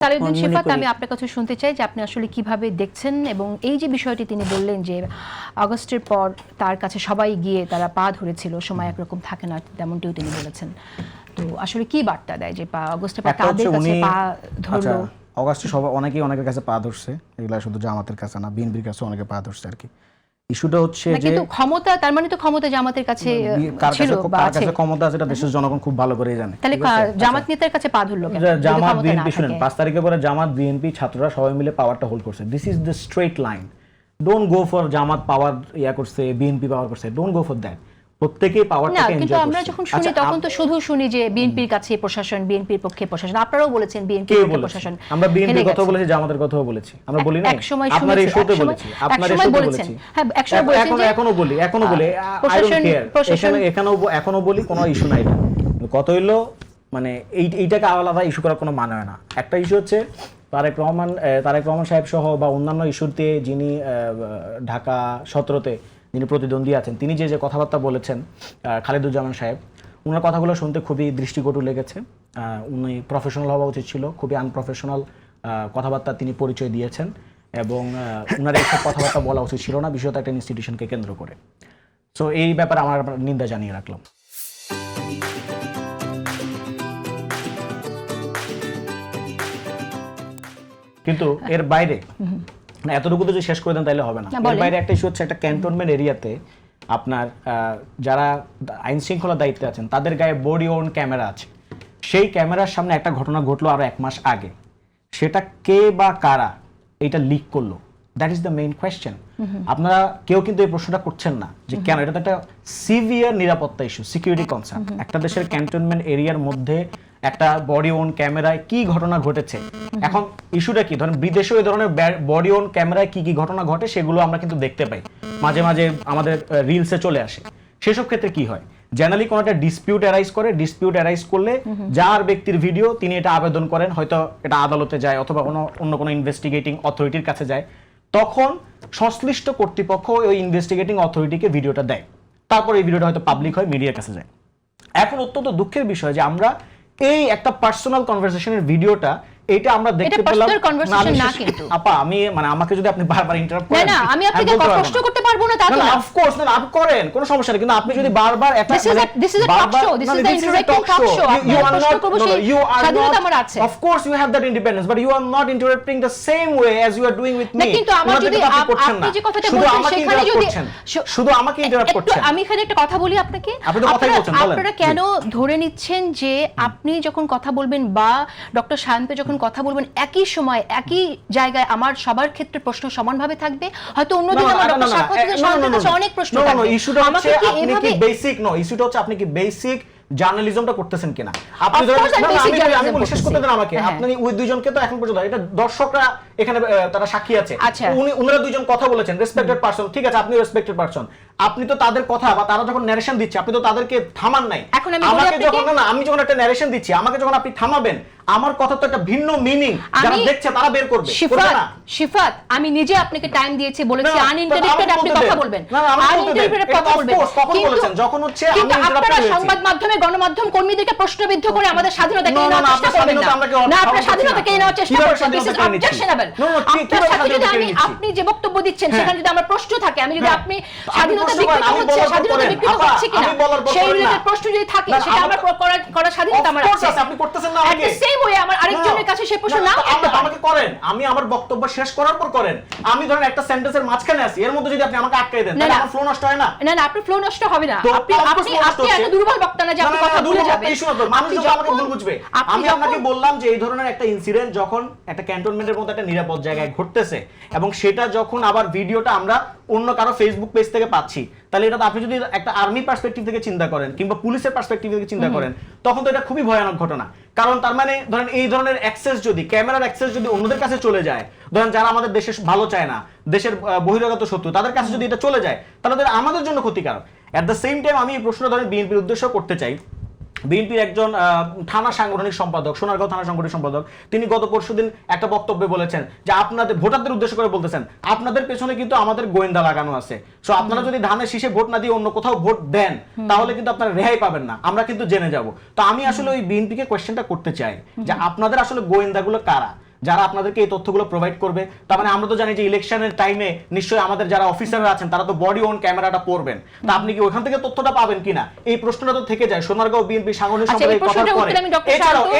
তালিউদ্দিন শিফাত, আমি আপনার কাছে শুনতে চাই যে আপনি আসলে কিভাবে দেখছেন এবং এই যে বিষয়টি তিনি বললেন যে আগস্টের পর তার কাছে সবাই গিয়ে তারা পা ধরেছিল, সময় একরকম থাকে না, তেমনটিও তিনি বলেছেন। তো আসলে কি বার্তা দেয় যে আগস্টের পর তাদের কাছে পা ধরলো? অগাস্টে সবাই অনেকের কাছে পা ধরছে, এগুলা শুধু জামাতের কাছে না, বিএনপির কাছে অনেকে পা ধরছে আর কি। ইস্যুটা হচ্ছে যে কিন্তু ক্ষমতা, তার মানে তো ক্ষমতা জামাতের কাছে ছিল বা কার আছে। কাছে ক্ষমতা আছে এটা দেশের জনগণ খুব ভালো করেই জানে। তাহলে জামাত নেতার কাছে পা ধরলো কেন? জামাত বিএনপি, শুনেন, 5 তারিখের পরে জামাত বিএনপি ছাত্ররা সবাই মিলে পাওয়ারটা হোল্ড করছে। This is the straight line. Don't go for Jamaat power করছে, বিএনপি পাওয়ার করছে, ডোন্ট গো ফর দ্যাট। প্রত্যেকেই পাওয়ারটাকে এনজয় করছে। কিন্তু আমরা যখন শুনি তখন তো শুধু শুনি যে বিএনপির কাছে প্রশাসন, বিএনপির পক্ষে প্রশাসন। আপনারাও বলেছেন বিএনপির পক্ষে প্রশাসন। আমরা বিএনপির কথা বলেছি, জামাতের কথাও বলেছি, আমরা বলি না? আপনার এই শোতে বলেছি, আপনার এই শোতে বলেছি। হ্যাঁ, একসময় বলেছেন যে এখনো বলি আই ডোন্ট কেয়ার। এখনো বলি, কোনো ইস্যু নাই। কত হইলো মানে এইটাকে আলাদা ইস্যু করার কোনো মানে হয় না। একটা ইস্যু হচ্ছে তারেক রহমান সাহেব সহ বা অন্যান্য ইস্যুতে যিনি ঢাকা 17-তে যিনি প্রতিদ্বন্দ্বী আছেন, তিনি যে কথাবার্তা বলেছেন, খালেদুজ্জামান সাহেব, ওনার কথাগুলো শুনতে খুবই দৃষ্টিকটু লেগেছে। উনি প্রফেশনাল হওয়া উচিত ছিল, খুবই আনপ্রফেশনাল কথাবার্তা তিনি পরিচয় দিয়েছেন এবং ওনার এইসব কথাবার্তা বলা উচিত ছিল না, বিশেষত একটা ইনস্টিটিউশনকে কেন্দ্র করে। সো এই ব্যাপারে আমার নিন্দা জানিয়ে রাখলাম। কিন্তু এর বাইরে এতটুকু যদি শেষ করে দেন তাহলে হবে না। এর বাইরে একটা ইস্যু হচ্ছে, একটা ক্যান্টনমেন্ট এরিয়াতে আপনার যারা আইন শৃঙ্খলা দায়িত্বে আছেন তাদের গায়ে বডি ওর্ন ক্যামেরা আছে। সেই ক্যামেরার সামনে একটা ঘটনা ঘটলো আরো 1 মাস আগে, সেটা কে বা কারা এটা লিক করলো, that is the main question. আপনারা কেউ কিন্তু এই প্রশ্নটা করছেন না যে কেন। এটা তো একটা সিভিয়ার নিরাপত্তা ইস্যু, সিকিউরিটি কনসার্ন। একটা দেশের ক্যান্টনমেন্ট এরিয়ার মধ্যে একটা বডি ওন ক্যামেরায় কি ঘটনা ঘটেছে, এখন ইস্যুটা কি, ধরেন বিদেশেও এই ধরনের বডি ওন ক্যামেরায় কি কি ঘটনা ঘটে সেগুলো আমরা কিন্তু দেখতে পাই, মাঝে মাঝে আমাদের রিলসে চলে আসে। সেসব ক্ষেত্রে কি হয়, জেনারেলি কোনো একটা ডিসপিউট অ্যারাইজ করলে যার ব্যক্তির ভিডিও তিনি এটা আবেদন করেন, হয়তো এটা আদালতে যায় অথবা অন্য কোনো ইনভেস্টিগেটিং অথরিটির কাছে যায়, তখন সংশ্লিষ্ট কর্তৃপক্ষ ওই ইনভেস্টিগেটিং অথরিটিকে ভিডিওটা দেয়, তারপর এই ভিডিওটা হয়তো পাবলিক হয়, মিডিয়ার কাছে যায়। এখন অত্যন্ত দুঃখের বিষয় যে আমরা এই একটা পার্সোনাল কনভারসেশনের ভিডিওটা এটা আমরা দেখতে পেলাম না। কিন্তু আপা, আমি মানে আমাকে যদি আপনি বারবার ইন্টারাপ্ট করেন, না আমি আপনাকে প্রশ্ন করতে পারবো না, তা তো না। অফ কোর্স না, আপনি করেন, কোনো সমস্যা নেই, কিন্তু আপনি যদি বারবার একটা this is a talk show, this is a interactive talk show, you are not, you are স্বাধীনতা আমার আছে। Of course you have that independence, but you are not interrupting the same way as you are doing with me. কিন্তু আমরা যদি আপনি যে কথাটা বলছেন সেখানে যদি শুধু আমাকে ইন্টারাপ্ট করছেন। আমি এখানে একটা কথা বলি আপনাকে, আপনি তো কথাই বলছেন, বলেন। আপনারা কেন ধরে নিচ্ছেন যে আপনি যখন কথা বলবেন বা ডক্টর শান্ত যখন কথা বলবেন একই সময় একই জায়গায় আমার সবার ক্ষেত্রে প্রশ্ন সমানভাবে থাকবে? হয়তো অন্যদিন আমার ডক্টর শান্তের কাছে অনেক প্রশ্ন থাকবে। ইস্যুটা হচ্ছে আপনি কি বেসিক ইস্যুটা হচ্ছে আপনি কি বেসিক জার্নালিজমটা করতেছেন কিনা। আপনি আমি বলি, শেষ করতে দেন আমাকে। আপনি ওই দুইজনকে তো এখন পর্যন্ত এটা দর্শকরা এখানে তারা সাক্ষী আছে, উনারা দুইজন কথা বলেছেন, রেসপেক্টেড পারসন, ঠিক আছে, আপনি রেসপেক্টেড পারসন, আপনি তো তাদের কথা বা তারা যখন ন্যারেশন দিচ্ছে আপনি তো তাদেরকে থামান নাই। আমাকে যখন আমি যখন একটা ন্যারেশন দিচ্ছি, আমাকে যখন আপনি থামাবেন, আমার কথা তো একটা ভিন্ন মিনিং যারা দেখছে তারা বের করবে। শিফাত, আমি নিজে আপনাকে টাইম দিয়েছি, বলেছি আনইন্টারেক্টেড আপনি কথা বলবেন, আনইন্টারেক্টেড কথা বলবেন। কখন বলেছেন? যখন হচ্ছে আমি আপনারা সংবাদ মাধ্যমে গণমাধ্যম কর্মীদেরকে প্রশ্নবিদ্ধ করে আমাদের স্বাধীনতা কেড়ে নেওয়ার চেষ্টা করবেন না। আপনারা স্বাধীনতা কেড়ে নেওয়ার চেষ্টা করছেন, দিস ইজ অবজেকশনেবল। আপনি যে বক্তব্য দিচ্ছেন সেখানে যদি আমার প্রশ্ন থাকে, আমি যদি আপনি স্বাধীনতা বিকৃত হচ্ছে, স্বাধীনতা বিকৃত হচ্ছে কিনা সেই রিলেটেড প্রশ্ন যদি থাকে, সেটা আমার করার স্বাধীনতা আমার আছে। আপনি করতেছেন না আমাকে সেম ওয়ে আমার আরেকজনের কাছে সেই প্রশ্ন না আমাকে করেন, আমি আমার বক্তব্য শেষ করার পর করেন। আমি ধরেন একটা সেন্টেন্সের মাঝখানে আছি, এর মধ্যে যদি আপনি আমাকে আটকাই দেন তাহলে আমার ফ্লো নষ্ট হয় না। না না, আপনার ফ্লো নষ্ট হবে না। আপনি এত দুর্বল বক্তা না যে আপনি কথা ভুলে যাবেন। মানুষ যখন আমাকে ভুল বুঝবে। আমি আপনাকে বললাম যে এই ধরনের একটা ইনসিডেন্ট যখন একটা ক্যান্টনমেন্টের মধ্যে একটা নিরাপদ জায়গায় ঘটতেছে এবং সেটা যখন আবার ভিডিওটা আমরা অন্য কারো ফেসবুক পেজ থেকে পাচ্ছি, তাহলে এটা আপনি যদি একটা আর্মি পার্সপেক্টিভ থেকে চিন্তা করেন কিংবা পুলিশের পার্সপেক্টিভ থেকে চিন্তা করেন, তখন তো এটা খুবই ভয়ানক ঘটনা। কারণ তার মানে ধরেন এই ধরনের অ্যাক্সেস যদি, ক্যামেরার অ্যাক্সেস যদি অন্যদের কাছে চলে যায়, ধরেন যারা আমাদের দেশের ভালো চায় না, দেশের বহিরাগত শত্রু, তাদের কাছে যদি এটা চলে যায় তাহলে আমাদের জন্য ক্ষতিকারক। এট দ্য সেম টাইম আমি এই প্রশ্নটা ধরেন বিএনপির উদ্দেশ্য করতে চাই। বিএনপির একজন থানা সাংগঠনিক সম্পাদক, সোনারগাঁও থানা সাংগঠনিক সম্পাদক, তিনি গত পরশুদিন একটা বক্তব্যে বলেছেন যে আপনাদের ভোটারদের উদ্দেশ্য করে বলতেছেন, আপনাদের পেছনে কিন্তু আমাদের গোয়েন্দা লাগানো আছে। সো আপনারা যদি ধানের শীষে ভোট না দিয়ে অন্য কোথাও ভোট দেন তাহলে কিন্তু আপনারা রেহাই পাবেন না, আমরা কিন্তু জেনে যাব। তো আমি আসলে ওই বিএনপিকে কোয়েশ্চেনটা করতে চাই যে আপনাদের আসলে গোয়েন্দাগুলো কারা? যারা আপনাদেরকে এই তথ্যগুলো প্রোভাইড করবে। তার মানে আমরা তো জানি যে ইলেকশনের টাইমে নিশ্চয়ই আমাদের যারা অফিসাররা আছেন তারা তো বডি অন ক্যামেরাটা পড়বেন, তা আপনি কি ওখান থেকে তথ্যটা পাবেন কিনা এই প্রশ্নটা তো থেকে যায়। সোনারগাঁও বিএনপি সাংগঠনিক সম্পাদক কথার পরে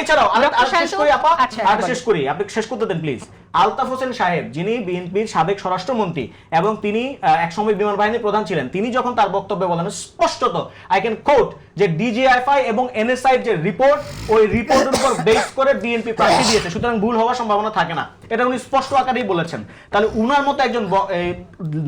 এছাড়াও আর শেষ করি আপা, আর শেষ করি, আপনি শেষ করতে দেন প্লিজ। আলতাফ হোসেন সাহেব যিনি বিএনপির সাবেক স্বরাষ্ট্রমন্ত্রী এবং তিনি একসময় বিমান বাহিনীর প্রধান ছিলেন, তিনি যখন তার বক্তব্যে বলেন স্পষ্টত আই ক্যান কোট যে ডিজিএফআই এবং এনএসআই এর যে রিপোর্ট, ওই রিপোর্টের উপর বেস করে বিএনপি প্রার্থী দিয়েছে, সুতরাং ভুল হওয়ার সম্ভাবনা থাকে না, এটা উনি স্পষ্ট আকারেই বলেছেন। তাহলে উনার মতো একজন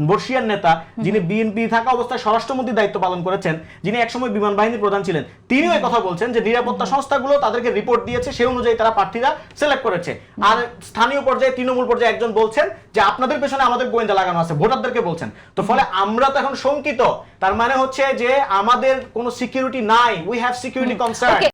বর্ষিয়ান নেতা যিনি বিএনপি থাকা অবস্থায় স্বরাষ্ট্রমন্ত্রীর দায়িত্ব পালন করেছেন, যিনি একসময় বিমান বাহিনীর প্রধান ছিলেন, তিনিও এই কথা বলছেন যে নিরাপত্তা সংস্থাগুলো তাদেরকে রিপোর্ট দিয়েছে, সেই অনুযায়ী তারা প্রার্থীরা সিলেক্ট করেছে। আর স্থানীয় পর্যায়ে তৃণমূল পর্যায়ে একজন বলছেন যে আপনাদের পেছনে আমাদের গোয়েন্দা লাগানো আছে, ভোটারদেরকে বলছেন। তো ফলে আমরা তো এখন শঙ্কিত, তার মানে হচ্ছে যে আমাদের কোনো সিকিউরিটি নাই, উই হ্যাভ সিকিউরিটি কনসার্ন।